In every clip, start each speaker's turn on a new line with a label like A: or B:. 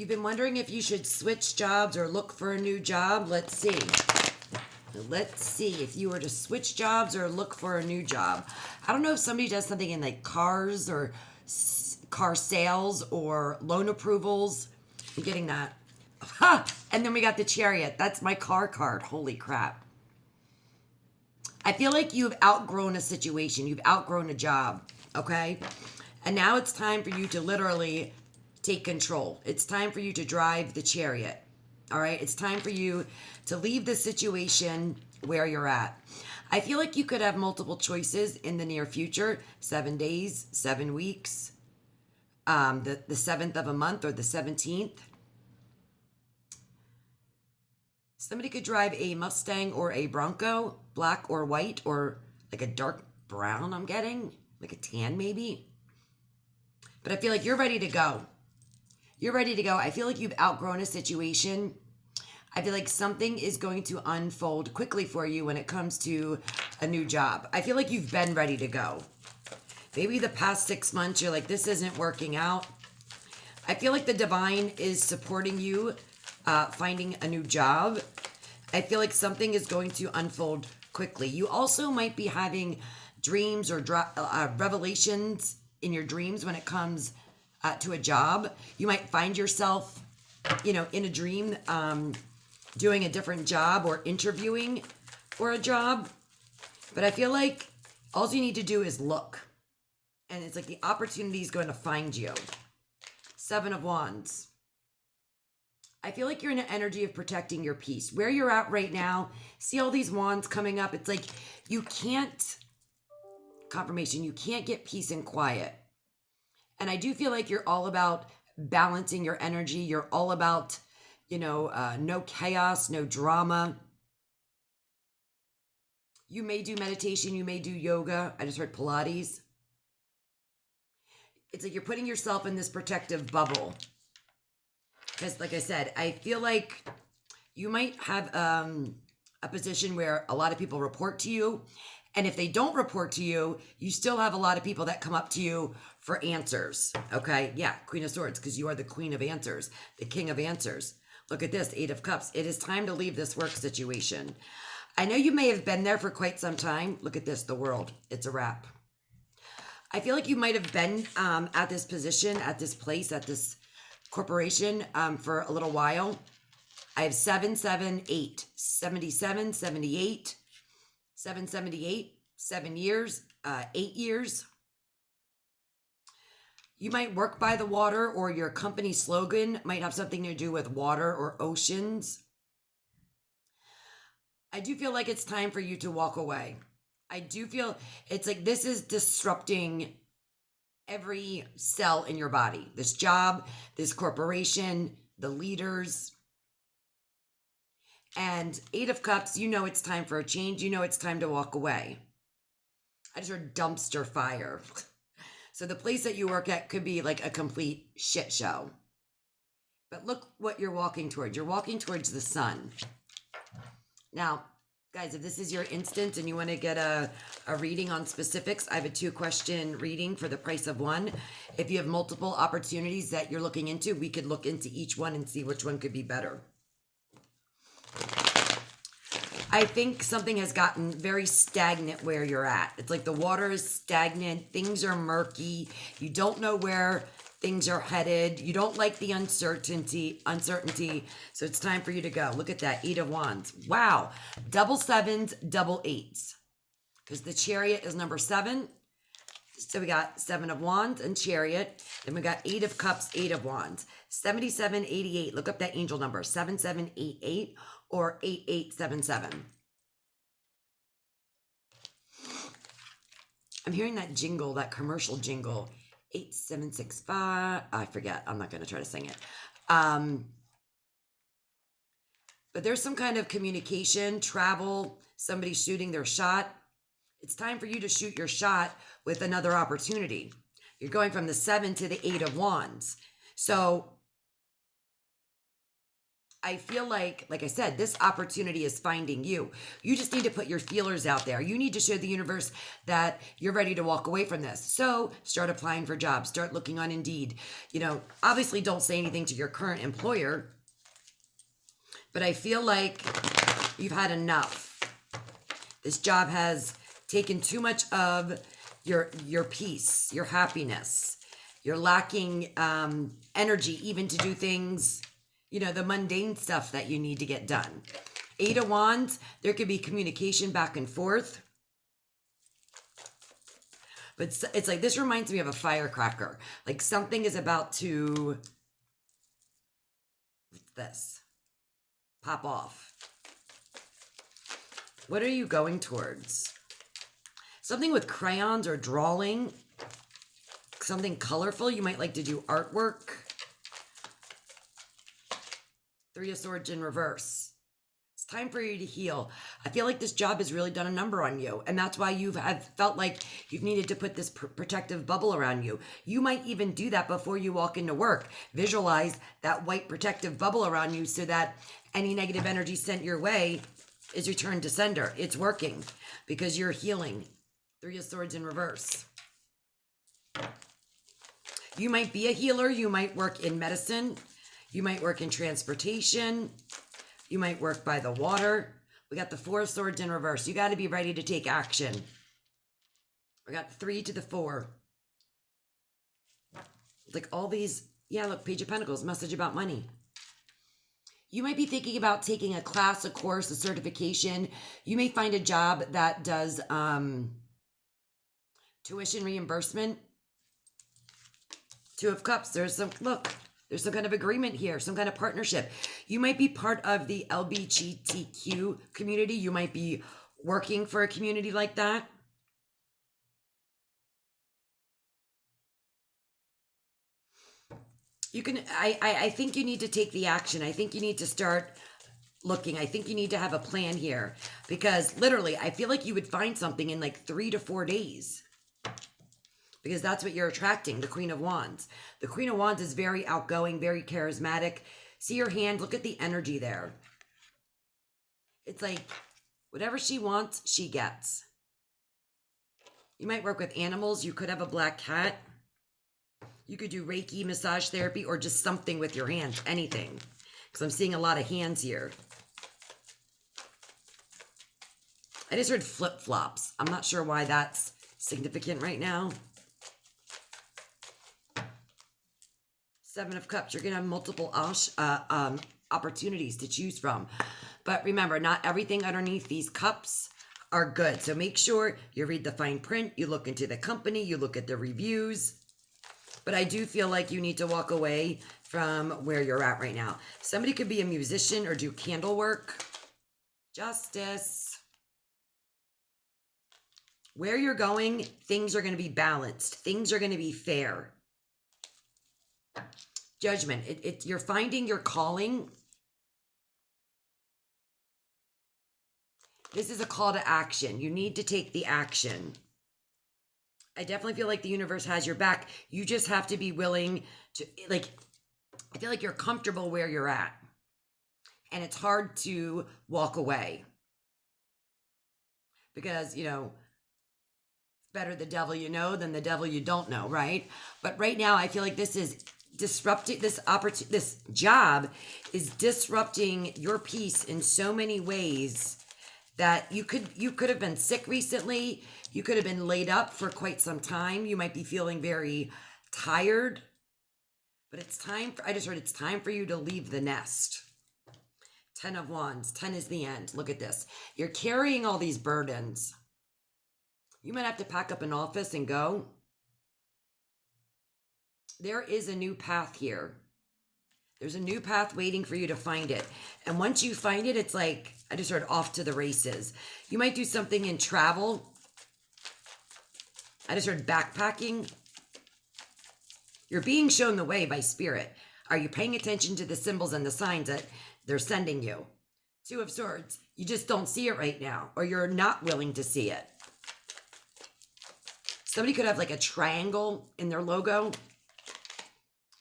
A: you've been wondering if you should switch jobs or look for a new job, let's see. Let's see if you were to switch jobs or look for a new job. I don't know if somebody does something in like cars or car sales or loan approvals. I'm getting that. Ha! And then we got the Chariot. That's my car card. Holy crap. I feel like you've outgrown a situation. You've outgrown a job. Okay? And now it's time for you to literally take control. It's time for you to drive the Chariot. All right? It's time for you to leave the situation where you're at. I feel like you could have multiple choices in the near future. 7 days, 7 weeks, the 7th of a month or the 17th. Somebody could drive a Mustang or a Bronco, black or white, or like a dark brown, I'm getting. Like a tan, maybe. But I feel like you're ready to go. You're ready to go. I feel like you've outgrown a situation. I feel like something is going to unfold quickly for you when it comes to a new job. I feel like you've been ready to go. Maybe the past 6 months, you're like, this isn't working out. I feel like the divine is supporting you finding a new job. I feel like something is going to unfold quickly. You also might be having dreams or revelations in your dreams when it comes to a job. You might find yourself, in a dream doing a different job or interviewing for a job. But I feel like all you need to do is look. And it's like the opportunity is going to find you. 7 of Wands. I feel like you're in an energy of protecting your peace. Where you're at right now, see all these wands coming up. It's like you can't, confirmation, you can't get peace and quiet. And I do feel like you're all about balancing your energy. You're all about, no chaos, no drama. You may do meditation. You may do yoga. I just heard Pilates. It's like you're putting yourself in this protective bubble. Because like I said, I feel like you might have a position where a lot of people report to you. And if they don't report to you, you still have a lot of people that come up to you for answers. Okay? Yeah, Queen of Swords, because you are the Queen of Answers, the King of Answers. Look at this, 8 of Cups. It is time to leave this work situation. I know you may have been there for quite some time. Look at this, the World. It's a wrap. I feel like you might have been at this position, at this place, at this corporation for a little while. I have 778, 77, 78, 778, 7 years, 8 years. You might work by the water, or your company slogan might have something to do with water or oceans. I do feel like it's time for you to walk away. I do feel it's like this is disrupting every cell in your body. This job, this corporation, the leaders. And 8 of Cups, it's time for a change. It's time to walk away. I just heard dumpster fire. So the place that you work at could be like a complete shit show. But look what you're walking towards. You're walking towards the sun. Now, guys, if this is your instance and you want to get a reading on specifics, I have a 2-question reading for the price of 1. If you have multiple opportunities that you're looking into, we could look into each one and see which one could be better. I think something has gotten very stagnant where you're at. It's like the water is stagnant. Things are murky. You don't know where things are headed. You don't like the uncertainty. So it's time for you to go. Look at that, 8 of Wands. Wow. Double 7s, double 8s. Because the Chariot is number 7. So we got 7 of Wands and Chariot. Then we got 8 of Cups, 8 of Wands. 7788. Look up that angel number. 7788 or 8877. I'm hearing that jingle, that commercial jingle. 8765. I forget. I'm not going to try to sing it. But there's some kind of communication, travel, somebody shooting their shot. It's time for you to shoot your shot with another opportunity. You're going from the 7 to the 8 of Wands. So I feel like I said, this opportunity is finding you. You just need to put your feelers out there. You need to show the universe that you're ready to walk away from this. So start applying for jobs, start looking on Indeed. Obviously don't say anything to your current employer, but I feel like you've had enough. This job has taken too much of your peace, your happiness. You're lacking energy even to do things, the mundane stuff that you need to get done. Eight of Wands, there could be communication back and forth. But it's like, this reminds me of a firecracker. Like something is about to, what's this? Pop off. What are you going towards? Something with crayons or drawing. Something colorful. You might like to do artwork. Three of Swords in reverse. It's time for you to heal. I feel like this job has really done a number on you. And that's why you've felt like you've needed to put this protective bubble around you. You might even do that before you walk into work. Visualize that white protective bubble around you so that any negative energy sent your way is returned to sender. It's working because you're healing. Three of Swords in reverse. You might be a healer. You might work in medicine. You might work in transportation. You might work by the water. We got the Four of Swords in reverse. You got to be ready to take action. We got 3 to the 4. Like all these, yeah, look, Page of Pentacles, message about money. You might be thinking about taking a class, a course, a certification. You may find a job that does tuition reimbursement. Two of Cups, there's some kind of agreement here, some kind of partnership. You might be part of the LGBTQ community. You might be working for a community like that. I think you need to take the action. I think you need to start looking. I think you need to have a plan here because literally I feel like you would find something in like 3 to 4 days. Because that's what you're attracting, the Queen of Wands. The Queen of Wands is very outgoing, very charismatic. See her hand? Look at the energy there. It's like whatever she wants, she gets. You might work with animals. You could have a black cat. You could do Reiki, massage therapy, or just something with your hands, anything. Because I'm seeing a lot of hands here. I just heard flip-flops. I'm not sure why that's significant right now. 7 of Cups, you're going to have multiple opportunities to choose from. But remember, not everything underneath these cups are good. So make sure you read the fine print, you look into the company, you look at the reviews. But I do feel like you need to walk away from where you're at right now. Somebody could be a musician or do candle work. Justice. Where you're going, things are going to be balanced. Things are going to be fair. Judgment. You're finding your calling. This is a call to action. You need to take the action. I definitely feel like the universe has your back. You just have to be willing to, I feel like you're comfortable where you're at. And it's hard to walk away. Because, it's better the devil you know than the devil you don't know, right? But right now, I feel like this is disrupting, this job is disrupting your peace in so many ways that you could have been sick recently. You could have been laid up for quite some time. You might be feeling very tired, but it's time for you to leave the nest. 10 of Wands, 10 is the end. Look at this. You're carrying all these burdens. You might have to pack up an office and go. There is a new path here. There's a new path waiting for you to find it. And once you find it, it's like, I just heard off to the races. You might do something in travel. I just heard backpacking. You're being shown the way by spirit. Are you paying attention to the symbols and the signs that they're sending you? 2 of Swords. You just don't see it right now, or you're not willing to see it. Somebody could have like a triangle in their logo.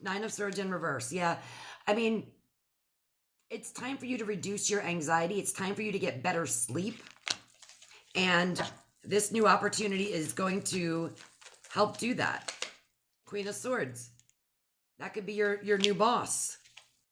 A: 9 of Swords in reverse. Yeah. I mean, It's time for you to reduce your anxiety. It's time for you to get better sleep. And this new opportunity is going to help do that. Queen of Swords. That could be your new boss.